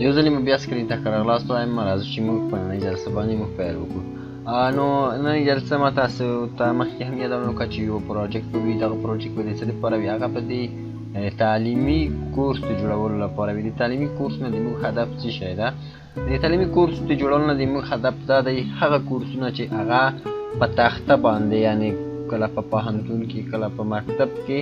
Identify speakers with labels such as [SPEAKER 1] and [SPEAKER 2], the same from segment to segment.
[SPEAKER 1] یو ځلې مو بیا سکرین ته ښه راغلاست وایم راځو چې موږ په نننۍ جلسه باندې موږ پیل وکړو. نو نننۍ جلسه ما تاسو ته مخکې هم یادونه وکړه چې یو پروجیکټ به وي. دغه پروجیکټ به د څه دپاره وي؟ هغه به د تعلیمي کورس د جوړولو لپاره وي. د تعلیمي کورس نه زموږ هدف څه شی ده؟ د تعلیمي کورس د جوړولو نه زموږ هدف دا دی هغه کورسونه چې هغه په تخته باندې، یعنې کله په پوهنتون کې کله په مکتب کې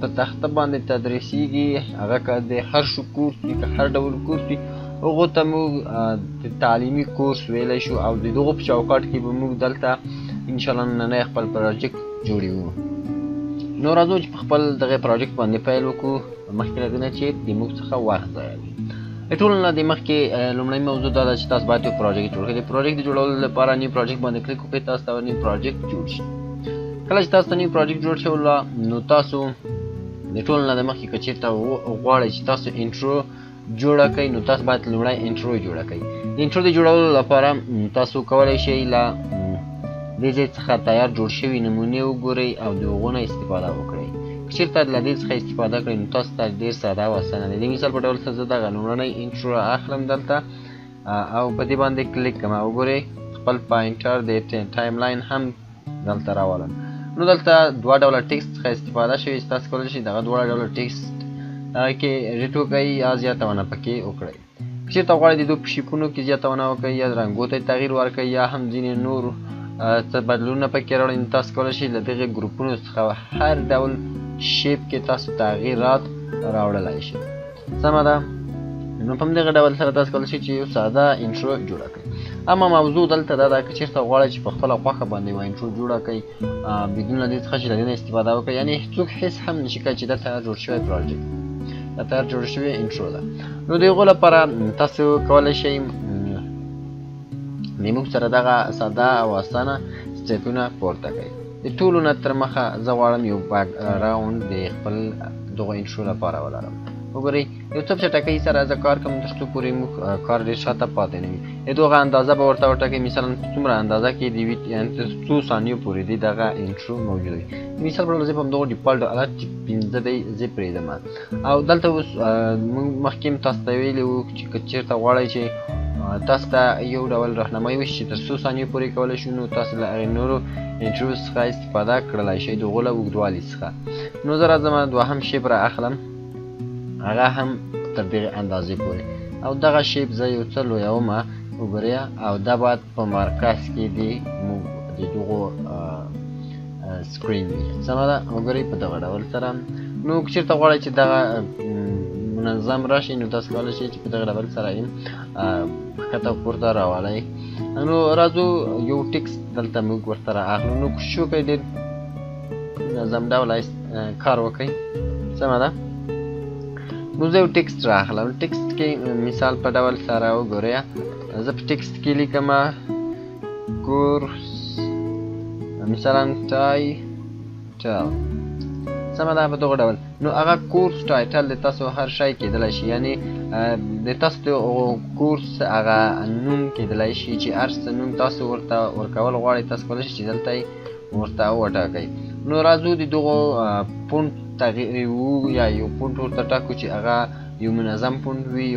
[SPEAKER 1] په تخته باندې تدریسیږي، هغه که د هر شو کورس وي که هر ډول کورس وي، هغو ته موږ د تعلیمي کورس ویلی شو او د دغو په چوکاټ کې به موږ دلته انشاءالله نننی خپل پروجیکټ جوړوو. نو راځو چې په خپل دغه پروجیکټ باندې پیل وکړو، مخکې له دې نه چې د موږ څخه وخت ضایع وي. د ټولو نه د مخکې لومړی موضوع دا ده چې تاسو باید یو پروجیکټ جوړ کړئ. د پروجیکټ د جوړولو لپاره نیو پروجیکټ باندې کلیک وکړئ، تاسو ته نیو پروجیکټ جوړ شي. کله چې تاسو ته نیو پروجیکټ جوړ شي نو تاسو د ټولو نه د مخکې که چېرته غواړئ چې تاسو انټرو جوړه کړئ، نو تاسو باید لومړی انټرو جوړه کړئ. د انټرو د جوړولو لپاره تاسو کولی شئ له دې ځای څخه تیار جوړ شوي نمونې وګورئ او د هغو نه استفاده وکړئ. که چېرته له دې څخه استفاده کړئ نو تاسو ته ډېر ساده او اسانه دی. د مثال په ډول زه دغه لومړنی انټرو اخلم دلته او په دې باندې کلیک کوم. وګورئ خپل پاینټر د ټایم لاین هم دلته راولم. نو دلته دوه ډوله ټکسټ څخه استفاده شوې. تاسو کولی شئ دغه دواړه ډوله ټکسټ کې ایډیټ وکړئ یا زیاتونه پکې وکړئ. که چېرته غواړئ د دوی په شیپونو کې زیاتونه وکړئ یا رنګو ته تغییر ورکړئ یا هم ځینې نور څه بدلونونه پکې راوړئ، نو تاسو کولی شئ له دغې ګروپونو څخه هر ډول شیپ کې تاسو تغییرات راوړلی شئ. سمه ده؟ نو په همدغه ډول سره تاسو کولی شئ چې یو ساده انټرو جوړه کړئ. اما موضوع دلته دا ده که چېرته غواړئ چې په خپله خوښه باندې یوه انټرو جوړه کړئ بدون له دې څخه چې له دې نه استفاده وکړئ، یعنې څوک حس هم نشي کولی چې دا تیار جوړ شوی پروجیکټ، دا تیار جوړ شوې انټرو ده. نو د هغو لپاره تاسو کولی شئ د موږ سره دغه ساده او اسانه سټیپونه پورته کړئ. د ټولو نه تر مخه زه غواړم یو بیک ګراوند د خپل دغو انټرو لپاره ولرم. وګورئ یو څه په چټکۍ سره زه کار کوم تر څو پورې موږ کار ډېر شاته پاتې نه وي. د دغه اندازه به ورته وټاکئ، مثلا څومره اندازه کې د وي، یعنې تر څو ثانیو پورې دی دغه انټرو موجود وي. مثال په ډول زه په همدغو ډیفالټ حالت چې 5 دی زه پرېږدم. او دلته اوس موږ مخکې هم تاسو ته ویلي وو چې که چېرته غواړئ چې تاسو ته یو ډول راهنمایي وشي چې تر څو ثانیو پورې کولی شو، نو تاسو له هغې نورو انټرو څخه استفاده کړلی شئ د هغو له اوږدوالي څخه. نو زه راځم دوهم شیپ را اخلم، هغه هم تر دغې اندازې پورې، او دغه شیپ زه یو څه لویوم. وګورئ او دا باید په مرکز کې د دغو سکرین وي. سمه ده؟ وګورئ په دغه ډول سره. نو که چېرته غواړئ چې دغه منظم راشي نو تاسو کولی شئ چې په دغه ډول سره یې ښکته پورته راولئ. نو راځو یو ټکسټ دلته موږ ورته را اخلو. نو کوشش وکړئ ډېر منظم ډوله کار وکړئ. سمه ده؟ نو زه یو ټکسټ را اخلم. ټکسټ کې مثال په ډول سره وګورئ، زه په ټکسټ کې لیکم کورس مثلا ټایټل. سمه ده؟ په دغه ډول. نو هغه کورس ټایټل د تاسو هر شی کېدلی شي، یعنې د تاسو د کورس هغه نوم کېدلی شي چې هر څه نوم تاسو ورته ورکول غواړئ، تاسو کولی شئ چې دلته یې ورته وټاکئ. نو راځو د دغو فونټ تغییر یا یو فونټ ورته ټاکو چې هغه یو منظم فونټ وي،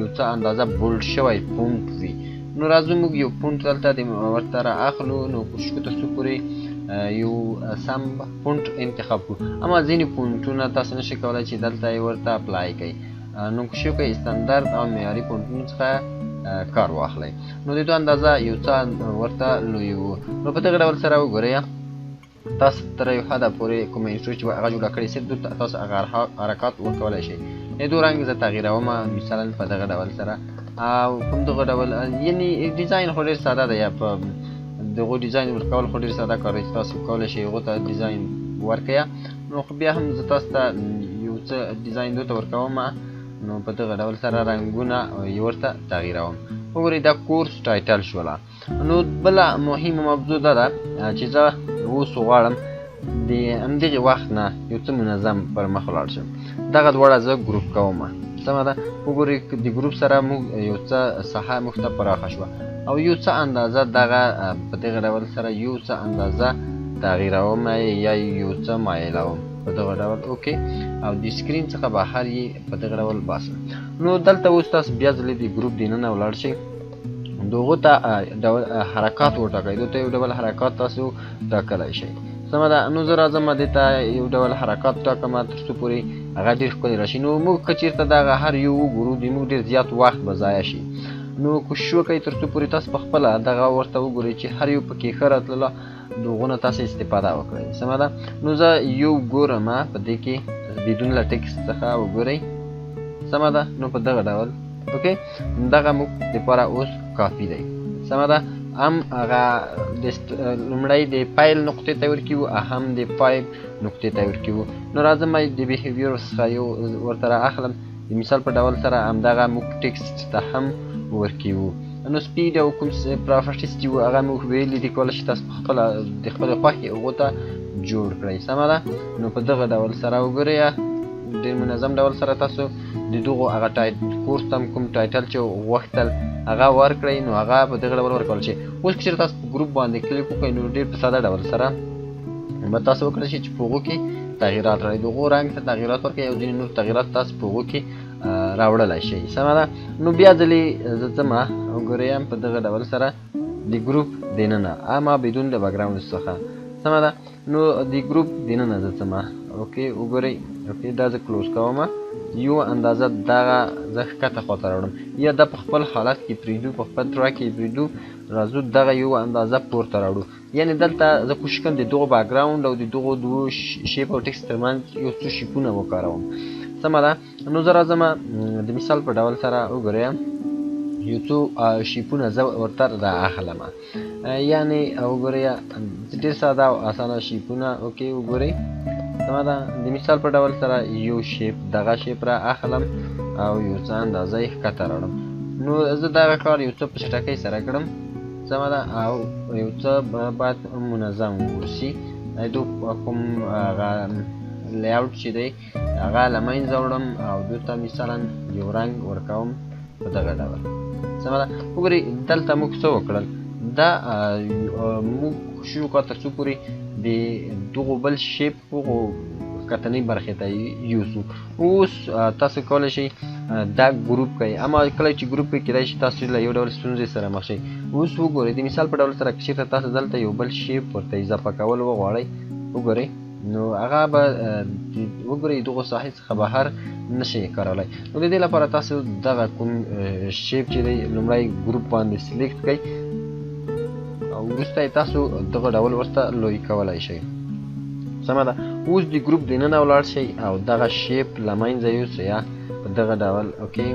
[SPEAKER 1] یو څه اندازه بولډ شوی فونټ وي. نو راځو موږ یو فونټ دلته ورته را اخلو. نو کوشش وکړو تر څو پورې یو سم فونټ انتخاب کړو. اما ځینې فونټونه تاسو نشئ کولی چې دلته یې ورته اپلای کړئ. نو کوشش وکړئ استاندارد او معیاري فونټونو څخه کار واخلئ. نو د دوی اندازه یو څه ورته لوی وو. نو په دغه ډول سره وګورئ تاسو تر یو حده پورې کومه انټرو چې هغه جوړه کړې صرف تاسو هغه حرکات ورکولی شئ. د دوی رنګ زه تغییروم مثلا په دغه ډول سره، او په همدغه ډول یعنې ډیزاین خو ډېر ساده دی، یا په دغو ډیزاین ورکول خو ډېر ساده کار دی چې تاسو کولی شئ هغو ته ډیزاین ورکړئ. نو خو بیا هم زه تاسو ته یو څه ډیزاین دوی ته ورکوم. نو په دغه ډول سره رنګونه یې ورته تغییروم. وګورئ دا کورس ټایټل شوله. نو بله مهمه موضوع دا ده چې زه اوس غواړم د همدغې وخت نه یو څه منظم پر مخ ولاړ شم. دغه دواړه زه ګروپ کوم. سمه ده؟ وګورئ د ګروپ سره موږ یو څه ساحه موږ ته پراخه شوه او یو څه اندازه دغه په دغه ډول سره یو څه اندازه تغییروم یا یو څه مایلوم. په دغه ډول اوکې او د سکرین څخه بهر یې په دغه ډول باسم. نو دلته اوس تاسو بیا ځلې د ګروپ دننه ولاړ شئ، دغو ته ډول حرکات وټاکئ، دلته یو ډول حرکات تاسو ټاکلی شئ. سمه ده. نو زه راځم دې ته یو ډول حرکات ټاکم تر څو پورې هغه ډېر ښکلی راشي. نو موږ که چېرته دغه هر یو وګورو د موږ ډېر زیات وخت به ضایع شي. نو کوشش وکئ تر څو پورې تاسو په خپله دغه ورته وګورئ چې هر یو پکې ښه راتلله، د هغو نه تاسو استفاده وکړئ. سمه ده. نو زه یو ګورم په دې کې بدون له ټکسټ څخه وګورئ. سمه ده. نو په دغه ډول اوکې دغه موږ دپاره اوس کافي دی. سمه ده. هم هغه لومړی د پیل نقطې ته ورکوو، هم د پای نقطې ته ورکوو. نو راځم د بیهیویر څخه یو ورته رااخلم، د مثال په ډول سره همدغه موږ ټکسټ ته هم ورکوو. نو سپیډ او کوم پراپرټیز چې وو هغه موږ ویلي دي، کولی شئ تاسو په خپله د خپلې خوښې هغو ته جوړ کړئ. سمه ده. نو په دغه ډول سره وګورئ، ډېر منظم ډول سره تاسو د دغو هغه کورس ته کوم ټایټل چې غوښتل هغه ورکړئ، نو هغه په دغه ډول ورکول شي. اوس که چېرې تاسو په ګروپ باندې کلیک وکړئ، نو ډېر په ساده ډول سره به تاسو وکړی شئ چې په هغو کې تغییرات راوړئ، د هغو رنګ ته تغییرات ورکړئ او ځینې نور تغییرات تاسو په هغو کې راوړلی شئ. سمه ده. نو بیا ځلې زه ځمه وګورئ په دغه ډول سره د ګروپ دننه اما بدون د بکګراوند څخه. سمه ده. نو د ګروپ دننه زه ځمه اوکې وګورئ. اوکې دا زه کلوز کوم، یو اندازه دغه زه ښکته خواته راوړم، یا دا په خپل حالت کې پرېږدو، په خپل ټراک کې پرېږدو، راځو دغه یو اندازه پورته راوړو. یعنې دلته زه کوشش کوم د دغو بکګراوند او د دغو دوو شیپ او ټکسټ ترمنځ یو څو شیپونه وکاروم. سمه ده. نو زه راځم د مثال په ډول سره وګورئ یو څو شیپونه زه ورته رااخلم، یعنې وګورئ ډېر ساده او اسانه شیپونه اوکې وګورئ. سمه ده. د مثال په ډول سره یو شیپ دغه شیپ را اخلم او یو څه اندازه یې ښکته راوړم. نو زه دغه کار یو څه په چټکۍ سره کړم. سمه ده. او یو څه باید منظم واوسي. د کوم هغه لیاوټ چې دی هغه له منځه وړم او دې ته مثلا یو رنګ ورکوم په دغه ډول. سمه ده. وګورئ دلته موږ څه وکړل، دا موږ کوشش وکړو تر څو پورې د دغو بل شیپ هغو ښکتنۍ برخې ته یوسو. اوس تاسو کولی شئ دا ګروپ کړئ، اما کله چې ګروپ کړئ کیدای شي تاسو له یو ډول ستونزې سره مخ شئ. اوس وګورئ د مثال په ډول سره که چېرته تاسو دلته یو بل شیپ ورته اضافه کول وغواړئ وګورئ، نو هغه به وګورئ دغو ساحې څخه بهر نشئ کارولی. نو د دې لپاره تاسو دغه کوم شیپ چې دی لومړی ګروپ باندې سلیکټ کړئ او وروسته یې تاسو دغه ډول ورته لوی کولی شئ. سمه ده. اوس د ګروپ دننه ولاړ شئ او دغه شیپ له منځه یوسئ په دغه ډول اوکې.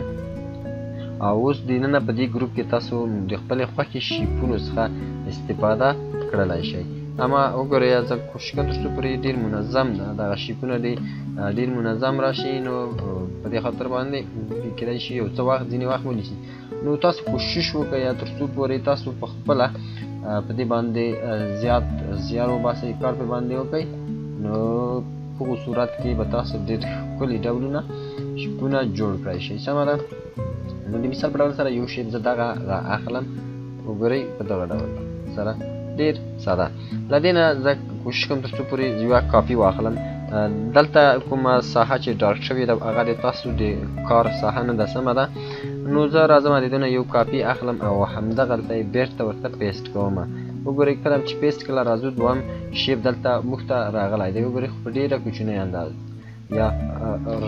[SPEAKER 1] او اوس دننه په دې ګروپ کې تاسو د خپلې خوښې شیپونو څخه استفاده کړلی شئ. اما وګورئ زه کوشش کوم تر څو پورې ډېر منظم دغه شیپونه دي ډېر منظم راشي، نو په دې خاطر باندې کیدای شي یو څه وخت ځینې وخت ونیسي. نو تاسو کوشش وکړئ تر څو پورې تاسو په خپله په دې باندې زیات زیار وباسئ، کار پرې باندې وکړئ. نو په هغو صورت کې به تاسو ډېر ښکلي ډولونه شیپونه جوړ کړی شئ. سمه ده. نو د مثال په ډول سره یو شیپ زه دغه را اخلم وګورئ په دغه ډول سره ډېر ساده. له دې نه زه کوشش کوم تر څو پورې یوه کاپي واخلم. دلته کومه ساحه چې ډارک شوې ده هغه د تاسو د کار ساحه نه ده. سمه ده. نو زه راځم د دې نه یو کاپي اخلم او همدغلته یې بېرته ورته پیسټ کوم. وګورئ کله چې پیسټ کړله راځو دویم شیپ دلته موږ ته راغلی دی وګورئ خو په ډېره کوچنۍ انداز یا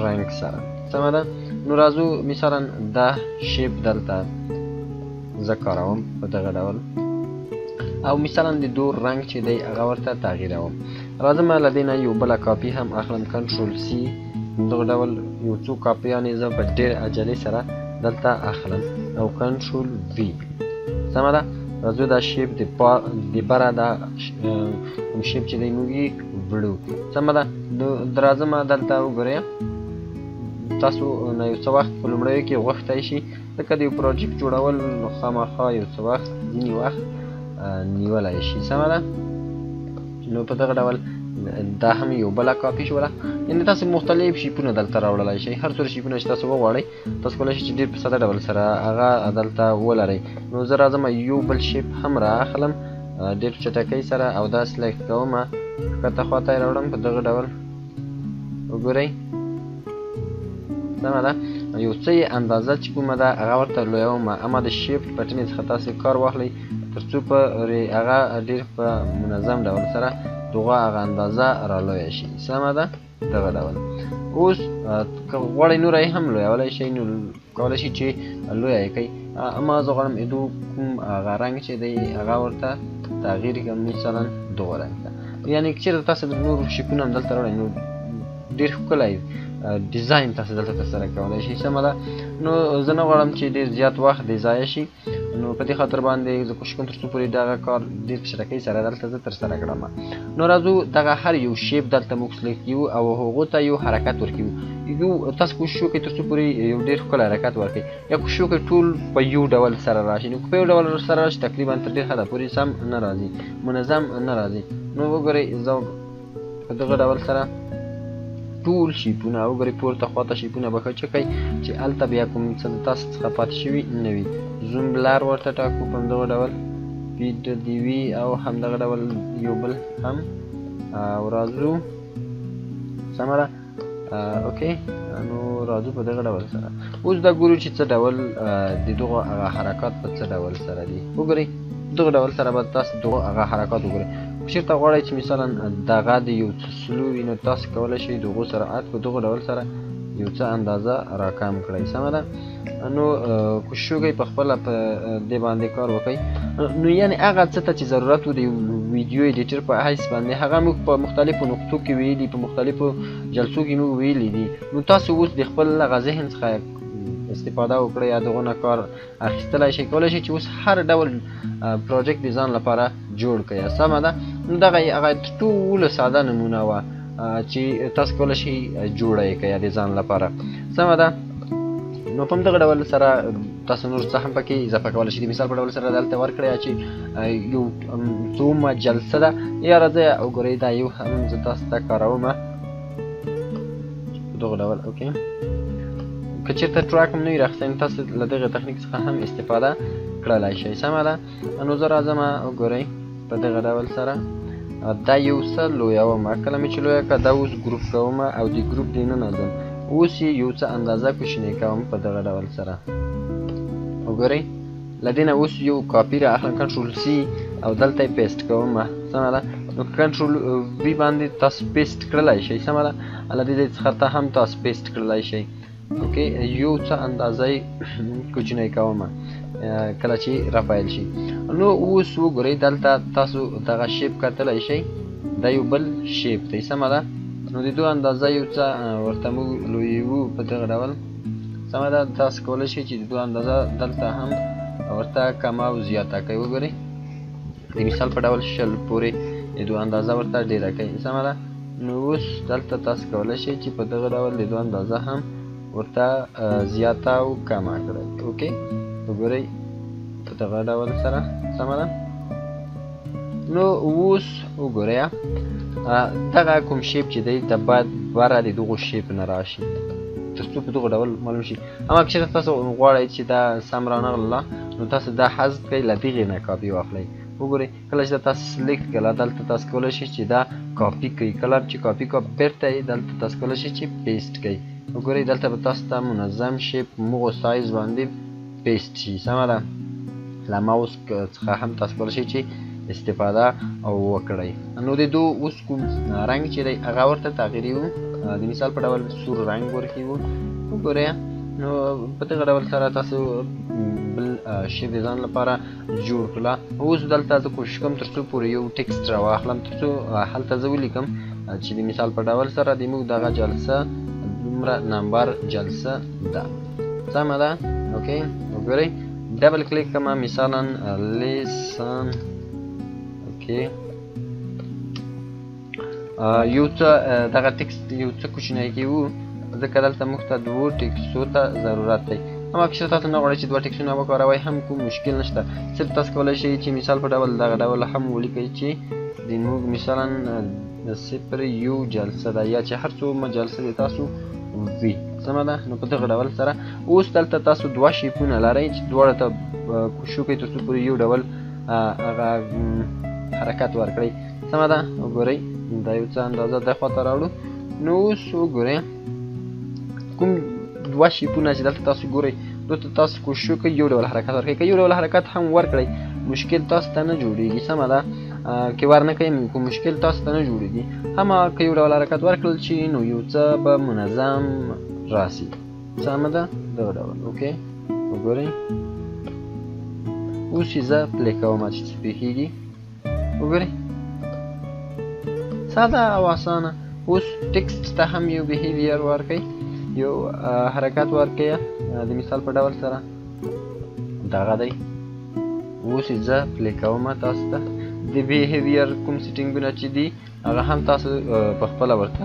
[SPEAKER 1] رنګ سره. سمه ده. نو راځو مثلا دا شیپ دلته زه کاروم په دغه ډول او مثلا د دو رنګ چې دی هغه ورته تغییروم. راځم له دې نه یو بله کاپي هم اخلم، کنټرول سی، دغه ډول یو څو کاپیانې زه په ډېر عجلې سره دلته اخلم او کنټرول وی. سمه ده. راځو دا شیپ د بره دا کوم شیپ چې دی موږ یې وړو. سمه ده. نو راځم دلته وګورئ تاسو نه یو څه وخت په لومړیو کې غوښتی شي ځکه د یو پروجیکټ جوړول نو خامخا یو څه وخت ځینې وخت نیولی شي. سمه ده. نو په دغه ډول دا هم یو بله کاپي شوله. یعنې تاسو مختلف شیپونه دلته راوړلی شئ، هر څومره شیپونه چې تاسو وغواړئ تاسو کولی شئ چې ډېر په ساده ډول سره هغه دلته ولرئ. نو زه راځم یو بل شیپ هم را اخلم ډېر چټکۍ سره او دا سلیکټ کوم ښکته خواته یې راوړم په دغه ډول وګورئ سمه ده یو څه یې اندازه چې کومه ده هغه ورته لویوم اما د شیپ بټنې څخه تاسې کار واخلئ تر څو پرې هغه ډېر په منظم ډول سره دغه هغه اندازه رالویه شي سمه ده دغه ډول اوس که غواړئ نوره یې هم لویولی شئ نو کولی شئ چې لویه یې کوئ اما زه غواړم کوم هغه رنګ چې دی هغه ورته تغییر کړم مثلا دغه رنګ ته یعنې که چېرته تاسو نور شیپونه هم دلته راوړئ نو ډېر ښکلی ډیزاین تاسو دلته ترسره کولی شئ سمه ده نو زه نه غواړم چې ډېر زیات وخت دې ضایع شي نو په دې خاطر باندې زه کوشش کوم تر څو پورې دغه کار ډېر په چټکۍ سره دلته زه ترسره کړم نو راځو دغه هر یو شیپ دلته موږ سلیکټ کړو او هغو ته یو حرکت ورکوو یو تاسو کوشش وکړئ تر څو پورې یو ډېر ښکلی حرکت ورکړئ یا کوشش وکړئ ټول په یو ډول سره راشي نو که په یو ډول سره راشي تقریبا تر ډېر حده پورې سم نه راځي منظم نه راځي نو وګورئ زه په دغه ډول سره ټول شیپونه وګورئ پورته خواته شیپونه به ښه چکئ چې هلته بیا کوم څه د تاسو څخه پاتې شوي نه وي زوم بلر ورته ټاکو په همدغه ډول پیډ دې وي او همدغه ډول یو بل هم او راځو سمه ده اوکې نو راځو په دغه ډول سره اوس دا ګورو چې څه ډول د دغه هغه حرکات په څه ډول سره دي وګورئ دغه ډول سره به تاسو دغه هغه حرکات وګورئ که چېرته غواړئ چې مثلا دغه د یو څه سلو وي نو تاسو کولی شئ د هغو سرعت په دغه ډول سره یو څه اندازه راکم کړئ سمه ده نو کوشش وکړئ په خپله په دې باندې کار وکړئ نو یعنې هغه څه ته چې ضرورت و د ویډیو ایډیټر په حیث باندې هغه موږ په مختلفو نقطو کې ویلي په مختلفو جلسو کې موږ ویلي دي نو تاسو اوس د خپل هغه ذهن څخه استفاده وکړئ یا دغه نه کار اخیستلی شئ کولی شئ چې اوس هر ډول پروجیکټ د ځان لپاره جوړ کړئ سمه ده نو دغه هغه ټوله ساده نمونه وه چې تاسو کولی شئ جوړه یې کړئ د ځان لپاره سمه ده نو په همدغه ډول سره تاسو نور څه هم پکې اضافه کولی شئ د مثال په ډول سره دلته ورکړئ چې یو څومره جلسه ده یا راځئ وګورئ دا یو هم زه تاسو ته کاروم په دغه ډول اوکې که چېرته ټراک هم نه وي راخیستی نو تاسو له دغه تخنیک څخه هم استفاده کړلی شئ سمه ده نو زه راځم وګورئ په دغه ډول سره دا یو څه لویوم کله مې چې لویه کړه دا اوس ګروپ کوم او د ګروپ دننه ځم اوس یې یو څه اندازه کوچنی کوم په دغه ډول سره وګورئ له دې نه اوس یو کاپي را اخلم کنټرول سی او دلته یې پیسټ کوم سمه ده نو کنټرول وی باندې تاسو پیسټ کړلی شئ سمه ده له دې ځای څخه ته هم تاسو پیسټ کړلی شئ اوکې یو څه اندازه یې کوچنی کوم کله چې رافایل شي نو اوس وګورئ دلته تاسو دغه شیپ کتلی شئ دا یو بل شیپ دی سمه ده نو د دوه اندازه یو څه ورته موږ لویوو په دغه ډول سمه ده تاسو کولی شئ چې د دوه اندازه دلته هم ورته کمه او زیاته کوئ وګورئ د مثال په ډول شل پورې د دوه اندازه ورته ډېره کوئ سمه ده نو اوس دلته تاسو کولی شئ چې په دغه ډول د دوه اندازه هم ورته زیاته او کمه کړئ اوکې وګورئ په دغه ډول سره سمه ده نو اوس وګورئ دغه کوم شیپ چې دی د باید بره د دغو شیپ نه راشي تر څو په دغه ډول معلوم شي اما که چېرته تاسو غواړئ چې دا سم رانغله نو تاسو دا حذف کړئ له دغې نه کاپي واخلئ وګورئ کله چې تاسو سلیکټ کړله دلته تاسو کولی شئ چې دا کاپي کړئ کله چې کاپي کړه بېرته یې دلته تاسو کولی شئ چې پیسټ کړئ وګورئ دلته به تاسو ته منظم شیپ مغو سایز باندې پیسټ شي سمه ده له ماوس څخه هم تاسو کولی شئ چې استفاده او وکړئ نو د دو اوس کوم رنګ چې دی هغه ورته تغییروو د مثال په ډول سور رنګ ورکوو وګورئ نو په دغه ډول سره تاسو بل شیپ د ځان لپاره جوړ کړله اوس دلته زه کوشش کوم تر څو پورې یو ټکسټ راواخلم تر څو هلته زه ولیکم چې د مثال په ډول سره د موږ دغه جلسه دومره نمبر جلسه ده سمه ده اوکې وګورئ ډبل کلیک کوم مثلا لیسن اوکې یو څه دغه ټکسټ یو څه کوچنی کوو ځکه دلته موږ ته دوو ټکسټو ته ضرورت دی اما که چېرته تاسو نه غواړئ چې دوه ټکسټونه وکاروئ هم کوم مشکل نشته صرف تاسو کولی شئ چې مثال په ډول دغه ډول هم ولیکئ چې د موږ مثلا صفر یو جلسه ده یا چې هر څومره جلسه د تاسو وي سمه ده نو په دغه ډول سره اوس دلته تاسو دوه شیپونه لرئ چې دواړه ته کوشش وکړئ تر څو پورې یو ډول هغه حرکت ورکړئ سمه ده وګورئ دا یو څه اندازه دې خواته راوړو نو اوس وګورئ کوم دوه شیپونه چې دلته تاسو ګورئ دلته تاسو کوشش وکړئ یو ډول حرکت ورکړئ که یو ډول حرکت هم ورکړئ مشکل تاسو ته نه جوړېږي سمه ده که ورنه کوئ کوم مشکل تاسو ته نه جوړېږي همه که یو ډول حرکت ورکړل شي نو یو څه به منظم راسي سمه ده دغه ډول اوکې وګورئ اوس یې زه پلی کوم چې څه پېښېږي وګورئ ساده او اسانه اوس ټکسټ ته هم یو بیهیویر ورکئ یو حرکت ورکئ د مثال په ډول سره دغه دی اوس یې زه پلی کوم تاسو ته د بیهیویر کوم سیټینګونه چې دي هغه هم تاسو په خپله ورته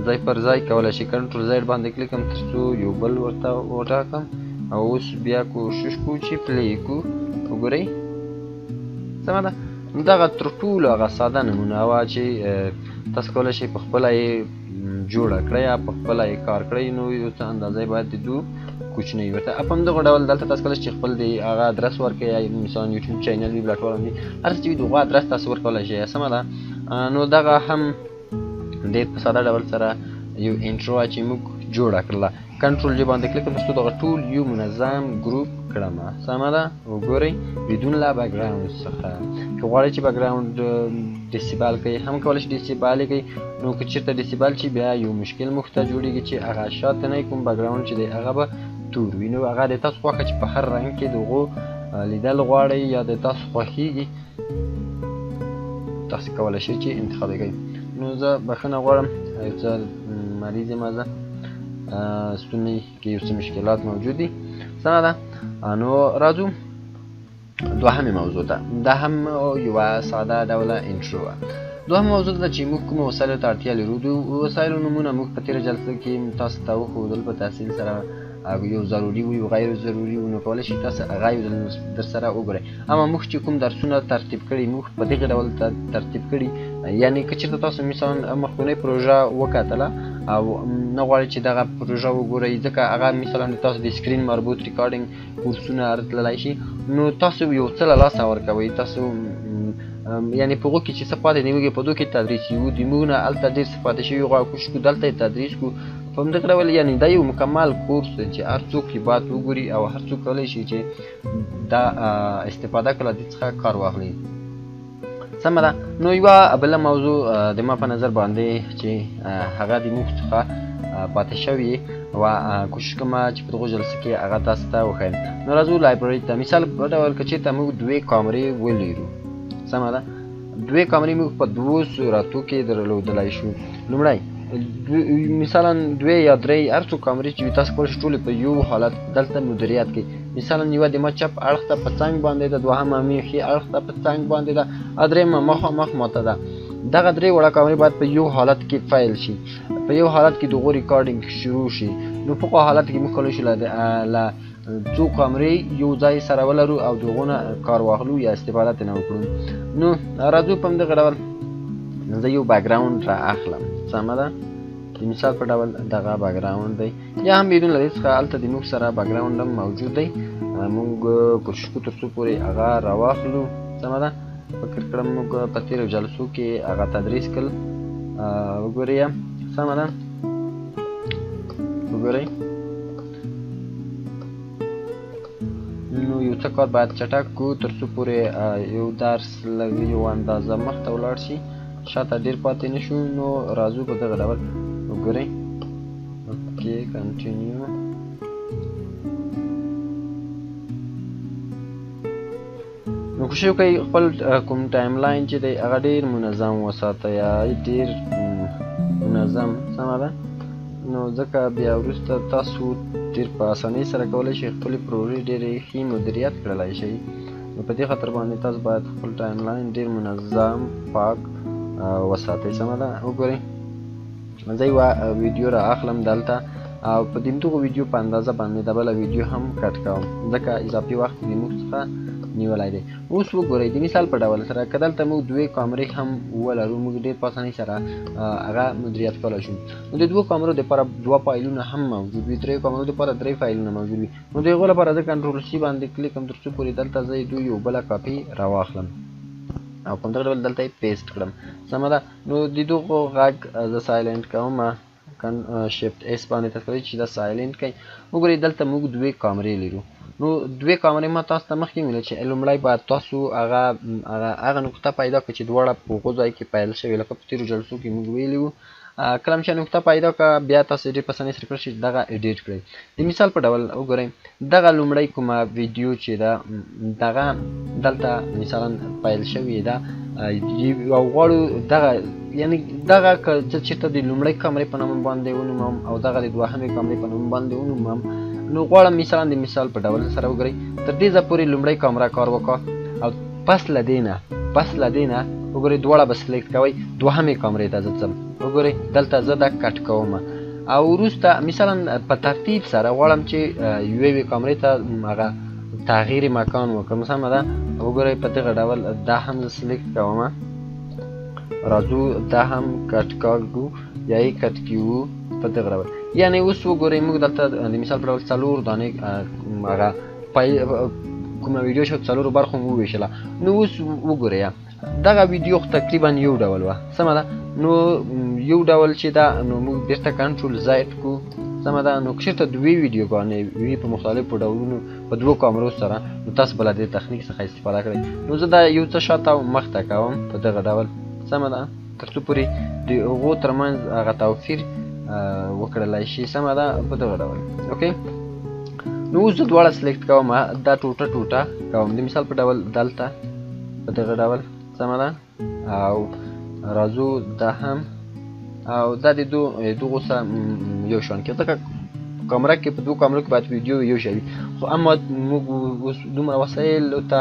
[SPEAKER 1] ځای پر ځای کولی شئ کنټرول زیډ باندې کلیک کړم تر څو یو بل ورته وټاکم او اوس بیا کوشش کوو چې پلی یې کړو وګورئ سمه ده دغه تر ټولو هغه ساده نمونه وه چې تاسو کولی شئ په خپله یې جوړه کړئ یا په خپله یې کار کړئ نو یو څه اندازه یې باید د دو کوچنی ورته په همدغه ډول دلته تاسو کولی شئ خپل د هغه ادرس ورکړئ یا مثلا یوټیوب چینل وي پلاټفارم وي هر څه چې وي د هغو ادرس تاسو ورکولی شئ سمه ده نو دغه هم ډېر په ساده ډول سره یو انټرو چې موږ جوړه کړله کنټرول جې باندې کلیک کړم تر څو دغه ټول یو منظم ګروپ کړم سمه ده وګورئ بدون له بکګراوند څخه که غواړئ چې بکګراوند ډیسیبل کړئ هم کولی شئ ډیسیبل یې کړئ نو که چېرته ډیسیبل شي بیا یو مشکل موږ ته جوړېږي چې هغه شاته نه کوم بکګراوند چې دی هغه به تور وي نو هغه د تاسو خوښه چې په هر رنګ کې د هغو لیدل غواړئ یا د تاسو خوښیږي تاسو کولی شئ چې انتخاب یې کړئ نو زه بخښنه غواړم یو څه مریض یم زه ستوني کې یو څه مشکلات موجود دي سمه ده نو راځو دوهمې موضوع ته دا هم یوه ساده ډوله انټرو وه دوهمه موضوع ده چې موږ کومو وسایلو ته اړتیا لرو د وسایلو نومونه موږ په تېره جلسه کې تاسو ته وښودل په تفصیل سره یو ضروري وي یو غیر ضروري وي نو کولی شئ تاسو هغه یو ځل در سره وګورئ اما موږ چې کوم درسونه ترتیب کړي موږ په دغه ډول ترتیب کړي یعنې که چېرته تاسو مثلا مخکینۍ پروژه وکتله او نه غواړئ چې دغه پروژه وګورئ ځکه هغه مثلا د تاسو د سکرین مربوط ریکارډینګ کورسونه تللی شي نو تاسو یو څه له لاسه ورکوئ تاسو یعنې په هغو کې چې څه پاتې دي موږ یې په دو کې تدریس یو د موږ نه هلته ډېر څه پاتې شوي غواړو کوشش کړو دلته یې تدریس کړو په همدغه ډول یعنې دا یو مکمل کورس دی چې هر څوک یې باید وګوري او هر څوک کولی شي چې دا استفاده کړه د څخه کار واخلي سمه ده نو یوه بله موضوع د ما په نظر باندې چې هغه د موږ څخه پاتې شوي و کوشش کوم چې په دغو جلسه کې هغه تاسو ته وښیم نو راځو لایبرري ته مثال په ډول که چېرته موږ دوې کامرې ولرو سمه ده دوې کامرې موږ په دوو صورتو کې درلودلی شو لومړی مثلا دوې یا درې هر څو کامرې چې وي تاسو کولی شئ ټولې په یو حالت دلته مدیریت کړئ مثلا یوه د ما چپ اړخ ته په څنګ باندې ده دوهمه مې ښي اړخ ته په څنګ باندې ده درېیمه مخامخ ماته ده دغه درې وړه کامرې باید په یو حالت کې فایل شي په یو حالت کې د هغو ریکارډینګ شروع شي نو په هغو حالت کې موږ کولی شو له څو کامرې یو ځای سره ولرو او د هغو نه کار واخلو یا استفاده ترې نه وکړو نو راځو په همدغه ډول زه یو بکګراوند را اخلم سمه ده د مثال په ډول دغه بکګراوند دی یا هم بدون له دې څخه هلته د موږ سره بکګراوند هم موجود دی موږ کوشش کوو تر څو پورې هغه راواخلو سمه ده فکر کړم موږ په تېرو جلسو کې هغه تدریس کړل وګورئ سمه ده وګورئ نو یو څه کار باید چټک کړو تر څو پورې یو درس لږ یو اندازه مخته ولاړ شي شاته ډېر پاتې نه شو نو راځو په دغه ډول وګورئ اوکې کنټینیو نو کوشش وکړئ خپل کوم ټایم لاین چې دی هغه ډېر منظم وساتئ یا ډېر منظم سمه ده نو ځکه بیا وروسته تاسو ډېر په اسانۍ سره کولی شئ خپلې پروژې ډېرې ښې مدیریت کړلی شئ نو په دې خاطر باندې تاسو باید خپل ټایم لاین ډېر منظم پاک وساتئ سمه ده وګورئ زه یوه ویډیو را اخلم دلته او په دغو ویډیو په اندازه باندې د بله ویډیو هم کټ کوم ځکه اضافي وخت د موږ څخه نیولی دی اوس وګورئ د مثال په ډول سره که دلته موږ دوې کامرې هم ولرو موږ ډېر په اسانۍ سره هغه مدیریت کولی شو نو د دوو کامرو دپاره دوه فایلونه هم موجود وي درېو کامرو دپاره درې فایلونه موجود وي نو د هغو لپاره زه کنټرول سی باندې کلیک کړم تر څو پورې دلته زه دوی یو بله کاپي راواخلم او په همدغه ډول دلته یې پیسټ کړم سمه ده نو د دغو غږ زه سایلنټ کوم شیفت اس باندې تاسو کولی چې دا سایلنت کړئ. وګورئ دلته موږ دوې کامرې لرو. نو دوې کامرې ما تاسو ته مخکې ویل چې لومړی باید تاسو هغه نقطه پیدا کړئ چې دواړه په هغو ځای کې پیل شوي، لکه په تېرو جلسو کې موږ ویلي وو. کله چې نقطه پیدا کړه بیا تاسو ډېر په اسانۍ سره کولی شئ دغه ایډیټ کړئ. د مثال په ډول وګورئ دغه لومړی کومه ویډیو چې ده دغه دلته مثلا پیل شوې ده او غواړو دغه یعنې دغه که زه چېرته د لومړۍ کامرې په نوم باندې ونومم او دغه د دوهمې کامرې په نوم باندې ونومم، نو غواړم مثلا د مثال په ډول سره وګورئ تر دې ځایه پورې لومړۍ کامره کار وکړه او پس له دې نه وګورئ دواړه به سلیکټ کوئ دوهمې کامرې ته زه ځم. وګورئ دلته زه دا کټ کوم او وروسته مثلا په ترتیب سره غواړم چې یوې کامرې ته هغه تغییر مکان وکړم. سمه ده. وګورئ په دغه ډول دا هم زه سلیکټ کوم، راځو دا هم کټ کاږو یا یې کټ کیو په دغه ډول. یعنې اوس وګورئ موږ دلته د مثال په ډول 4 دانې هغه کومه ویډیو چې 4 برخو مو وویشله. نو اوس وګورئ دغه ویډیو خو تقریبا یو ډول وه. سمه ده. نو یو ډول چې ده نو موږ بیرته کنټرول زیډ کړو. سمه ده. نو که چېرته دوې ویډیوګانې وي په مختلفو ډولونو په دوو کامرو سره نو تاسو به له دې تخنیک څخه استفاده کړئ. نو زه دا یو څه شاته او مخته کوم په دغه ډول. سمه ده. تر څو پورې د هغو ترمنځ هغه توفیر وکړلی شي. سمه ده. په دغه ډول اوکې. نو اوس زه دواړه سلیکټ کوم، دا ټوټه کوم د مثال په ډول دلته په دغه ډول. سمه ده. او راځو دا هم او دا د دغو سره یو شان کې ځکه کامره کې په دوو کامرو کې باید ویډیو یو شی وي، خو اما موږ اوس دومره وسایلو ته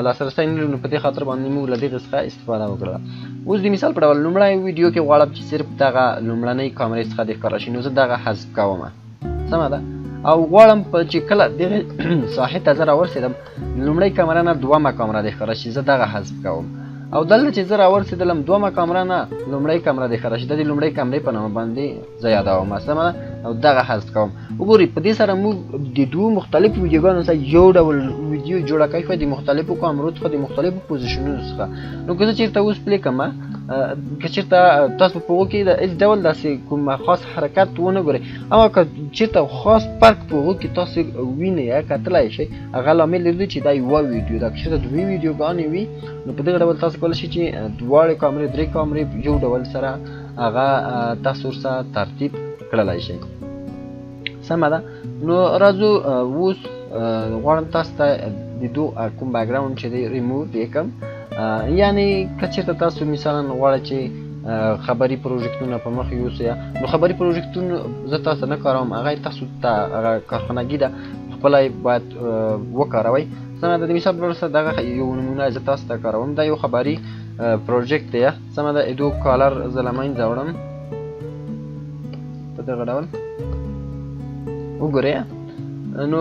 [SPEAKER 1] لاسرسی نه لرو، نو په دې خاطر باندې موږ له دغې څخه استفاده وکړله. اوس د مثال په ډول لومړی ویډیو کې غواړم چې صرف دغه لومړنۍ کامرې څخه دې ښکاره شي، نو زه دغه حذف کوم. سمه ده. او غواړم چې کله دغې ساحې ته زه راورسېدم لومړۍ کامره نه دومه کامره دې ښکاره شي، زه دغه حذف کوم. او دلته چې زه راورسېدلم دومه کامره نه لومړۍ کامره دې ښکاره شي، د دې لومړۍ کامرې په نامه باندې زه یادوم. سمه ده. او دغه حذف کوم. وګورئ په دې سره موږ د دوو مختلفو ویډیوګانو څخه یو ډول ویډیو جوړه کوي، خو د مختلفو کامرو څخه د مختلفو پوزیشنونو څخه. نو که زه چېرته اوس پلی کړم، که چېرته تاسو په هغو کې د هېڅ ډول داسې کوم خاص حرکت ونه ګورئ، اما که چېرته خاص فرق په هغو کې تاسو وینئ یا کتلی شئ، هغه لامل دی چې دا یوه ویډیو ده. که چېرته دوې ویډیوګانې وي نو په دغه ډول تاسو کولی شئ چې دواړې کامرې درې کامرې یو ډول سره هغه تاسو ورسره ترتیب کړلی شئ. سمه ده. نو راځو اوس غواړم تاسو ته د دوه کوم بیکګراوند چې دی ریموو یې کړم. یعنې که چېرته تاسو مثلا غواړئ چې خبري پروژیکټونه په مخ یوسئ، نو خبري پروژیکټونه زه تاسو ته نه کاروم، هغه تاسو ته هغه کارخانګي ده خپله یې باید وکاروئ. سمه ده. د مثال په ډول سره دغه یو نمونه زه تاسو ته کاروم. دا یو خبري پروژیکټ دی. سمه ده. ادو کالر زه له منځه وړم په دغه ډول. وګورئ نو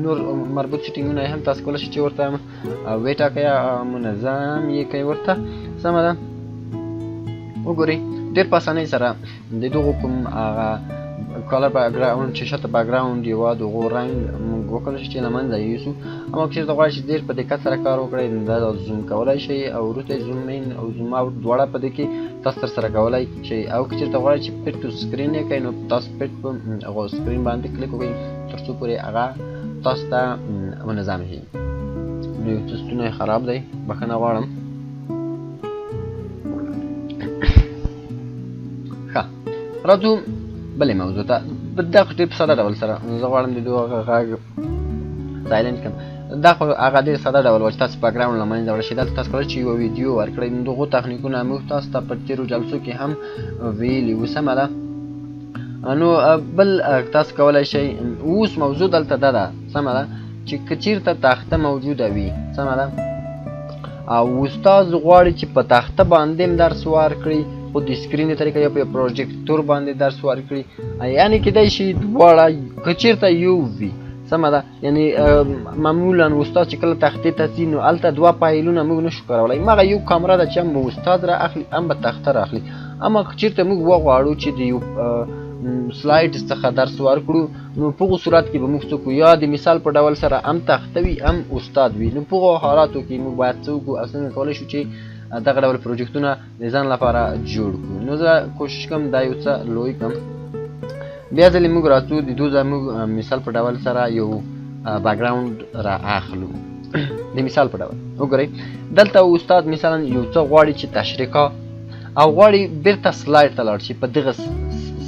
[SPEAKER 1] نور مربوط سیټینګونه هم تاسو کولی شئ چې ورته وټاکئ، منظم یې کړئ ورته. سمه ده. وګورئ ډېر په اسانۍ سره د دغو کوم هغه کالر بیکګراوند چې شاته بیکګراوند یې وه د هغو رنګ موږ وکولی شو چې له منځه یوسو. اما که چېرته غواړئ چې ډېر په دقت سره کار وکړئ نو دا زوم کولی شئ او وروسته یې زوم ان او زوم اوټ دواړه په دې کې تاسو ترسره کولی شئ. او که چېرته غواړئ چې پټ ټو سکرین یې کړئ نو تاسو پټ په هغه سکرین باندې کلیک وکړئ تر څو پورې هغه تاسو ته منظم شي. نو یو څه ستونی خراب دی، بښنه غواړم. ښه راځو بلې موضوع ته. دا خو ډېر په ساده ډول سره زه غواړم د دوی غږ سایلنټ کړم. دا خو هغه ډېر ساده ډول و چې تاسو بیکګراوند له منځه وړئ شئ. دلته تاسو کولی شئ یوه ویډیو ورکړئ. نو دغو تخنیکونه موږ تاسو ته په تېرو جلسو کې هم ویلي وو. سمه ده. نو بل تاسو کولی شئ اوس موضوع دلته دا ده. سمه ده چې که چېرته تخته موجوده وي. سمه ده. او استاد غواړي چې په تخته باندې هم درس ورکړي، خو د سکرین طریقه یا په پروجیکټور باندې درس ورکړي. یعنې کیدای شي دواړه که چېرته یو وي. سمه ده. یعنې معمولا استاد چې کله تختې ته ځي نو هلته دوه فایلونه موږ نشو کارولی. هماغه یو کامره ده چې هم به استاد را اخلي هم به تخته را اخلي. اما که چېرته موږ وغواړو چې د یو سلایډ څخه درس ورکړو نو په هغو صورت کې به موږ څه کړو، یا د مثال په ډول سره هم تخته وي هم استاد وي. نو په هغو حالاتو کې موږ باید څه وکړو، څنګه کولی شو چې دغه ډول پروجیکټونه د ځان لپاره جوړ کړو. نو زه کوشش کوم دا یو څه لوی کړم. بیا ځلې موږ راځو د دو زموږ مثال په ډول سره یو بیکګراوند را اخلو. د مثال په ډول وګورئ دلته استاد مثلا یو څه غواړي چې تشریح او غواړي بیرته سلایډ ته لاړ شي په دغه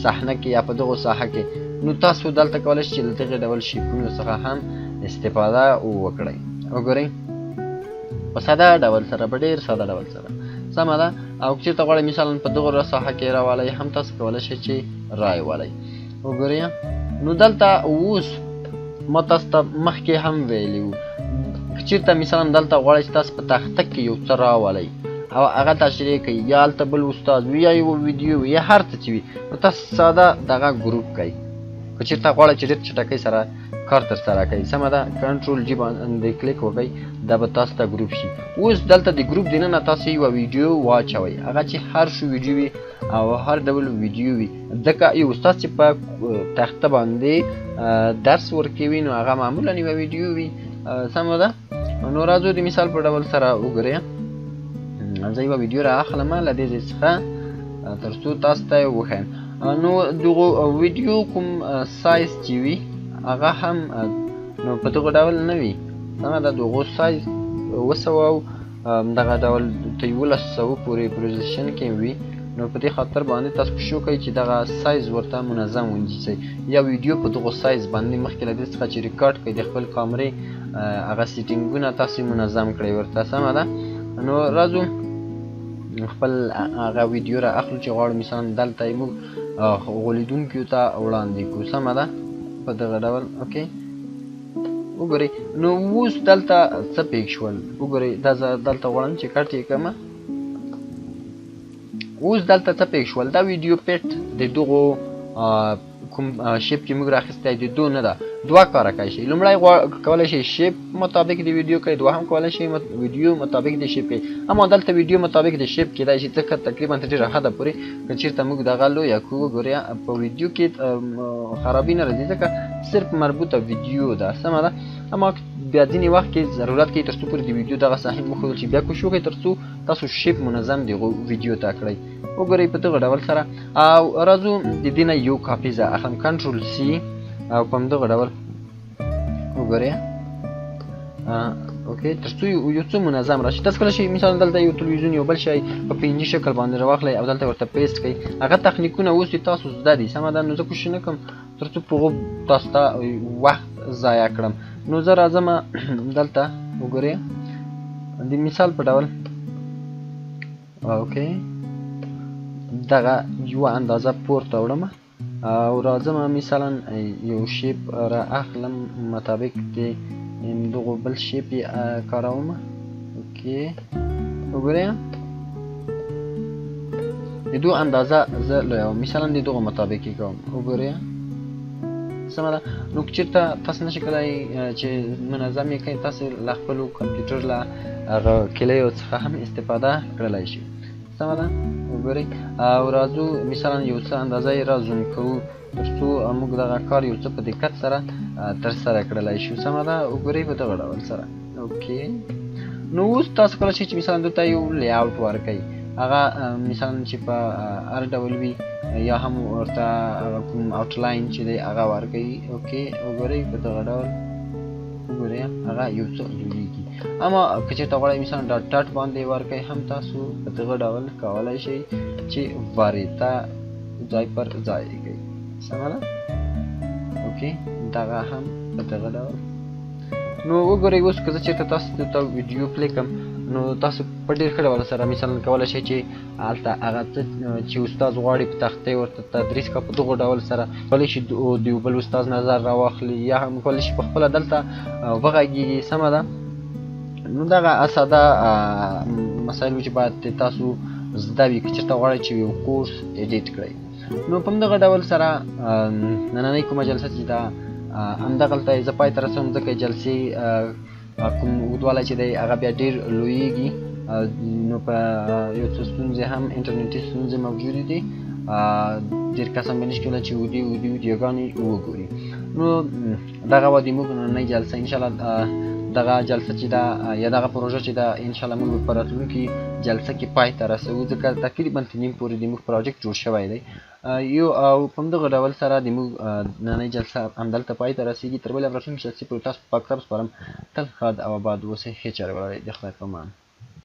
[SPEAKER 1] صحنه کې یا په دغه ساحه کې. نو تاسو دلته کولی شئ چې له دغه ډول شیپونو څخه هم استفاده وکړئ. وګورئ په ساده ډول سره، په ډېر ساده ډول سره، سمه ده. او که چېرته غواړئ مثلا په دغه ساحه کې راولئ هم تاسو کولی شئ چې رایولئ. وګورئ نو دلته اوس ما تاسو ته مخکې هم ویلي وو که چېرته مثلا دلته غواړئ چې تاسو په تخته کې یو څه راولئ او هغه تشریح کوي یا هلته بل استاد وي یا یو ویډیو وي یا هر څه چې وي، نو تاسو ساده دغه ګروپ کوئ. که چېرته غواړئ چې ډېر چټکۍ سره کار ترسره کوئ، سمه ده، کنټرول جی باندې کلیک وکړئ، دا به تاسو ته ګروپ شي. اوس دلته د ګروپ دننه تاسو یوه ویډیو واچوئ، هغه چې هر شو ویډیو وي او هر ډول ویډیو وي. ځکه یو استاد چې په تخته باندې درس ورکوي نو هغه معمولا یوه ویډیو وي، سمه ده. نو راځو د مثال په ډول سره وګورئ. زه یوه ویډیو را اخلم له دې ځای څخه تر څو تاسو ته یې وښیم. نو دغه ویډیو کوم سایز چې وي هغه هم نو په دغه ډول نه وي، سمه ده. دغه سایز 200 دغه ډول تر 1100 پورې پوزیشن کې وي. نو په دې خاطر باندې تاسو کوشش وکړئ چې دغه سایز ورته منظم ونیسئ. یا ویډیو په دغه سایز باندې مخکې له دې څخه چې ریکارډ کړئ د خپل کامرې هغه سیټینګونه تاسو منظم کړئ ورته، سمه ده. نو راځو خپل هغه ویډیو را اخلو چې غواړو مثلا دلته یې موږ غولیدونکو ته وړاندې کړو، سمه ده، په دغه ډول. اوکې وګورئ نو اوس دلته څه پېښ شول. وګورئ دا زه دلته غواړم چې کټ یې کړم. اوس دلته څه پېښ شول، دا ویډیو پیټ د دغو کوم شیپ چې موږ راخیستی د دو نه ده، دوه کاره کولی شئ. لومړی کولی شئ شیپ مطابق د ویډیو کوئ، دوهم کولی شئ ویډیو مطابق د شیپ کوئ. اما دلته ویډیو مطابق د شیپ کیدای شي، ځکه تقریبا تر ډېره حده پورې که چېرته موږ دغه لویه کړو، وګورئ په ویډیو کې خرابي نه راځي ځکه صرف مربوطه ویډیو ده، سمه ده. اما بیا ځینې وخت کې ضرورت کوي تر څو پورې د ویډیو دغه صحیح وښودل شي، بیا کوشش وکړئ تر څو تاسو شیپ منظم د ویډیو ته کړئ. وګورئ په دغه ډول سره. او راځو د دې نه یو کاپي زه اخلم، کنټرول سی، او په همدغه ډول وګورئ. اوکې تر څو یو څه منظم راشي. تاسو کولی شئ مثلا دلته یو تلویزیون یو بل شی په پنجي شکل باندې راواخلئ او دلته ورته پیسټ کړئ. هغه تخنیکونه اوس د تاسو زده دي، سمه ده. نو زه کوشش نه کوم تر څو په هغو تاسو ته وخت ضایع کړم. نو زه راځم دلته وګورئ د مثال په ډول. اوکې دغه یوه اندازه پورته وړم او راځم مثلا یو شیپ را اخلم مطابق د دغو بل شیپ یې کاروم. اوکې وګورئ د دو اندازه زه لویوم، مثلا د دغو مطابق یې کوم. وګورئ سمه ده. نو که چېرته تاسو نشئ کولی چې منظم یې کړئ، تاسو له خپلو کمپیوټر له هغه کلیو څخه هم استفاده کړلی شئ، سمه ده. وګورئ او راځو مثلا یو څه اندازه یې را زوم کوو تر څو موږ دغه کار یو څه په دقت سره ترسره کړلی شو، سمه ده. وګورئ په دغه ډول سره. اوکې نو اوس تاسو کولی شئ چې مثلا دلته یو لیاوټ ورکئ، هغه مثلا چې په هر ډول وي، یا هم ورته کوم آوټلاین چې دی هغه ورکئ. اوکې وګورئ په دغه ډول. وګورئ هغه یو څه جوړېږي. اما که چېرته غواړئ مثلا ډاټ ډاټ باندې ورکئ هم تاسو په دغه ډول کولی شئ چې واریته ځای پر ځای کړئ، سمه ده. اوکې دغه هم په دغه ډول. نو وګورئ اوس که زه چېرته تاسو ته ویډیو پلی کړم نو تاسو په ډېر ښه ډول سره مثلا کولی شئ چې هلته هغه څه چې استاد غواړي په تختې ورته تدریس کړه په دغو ډول سره. کولی شي د یو بل استاد نظر راواخلي یا هم کولی شي په خپله دلته وغږېږي، سمه ده. نو دغه ساده مسایل چې باید تاسو زده وي که چېرته غواړئ چې یو کورس ایډیټ کړئ. نو په همدغه ډول سره نننۍ کومه جلسه چې ده همدغلته یې زه پای ته رسوم، ځکه جلسې کوم اوږدوالی چې دی هغه بیا ډېر لویېږي. نو په یو څه ستونزې هم انټرنیټي ستونزې موجودې دي، ډېر کسان به نشي کولی چې ویډیوګانې وګوري. نو دغه وه د موږ نننۍ جلسه. انشاءالله دغه جلسه چې دا یا دغه پروژه چې دا ان شاء الله موږ په راتلونکي جلسه کې پای ته رسوو، ځکه تقریبا تر نیم پورې د موږ پروجیکټ جوړ شوی دی. یو او په همدغه ډول سره د موږ نننۍ جلسه همدلته پای ته رسیږي. تر بلې راتلونکي جلسې پورې تاسو پاک سپارم. تل ښاد او آباد اوسئ. ښې چارې ولرئ. د خدای په امان.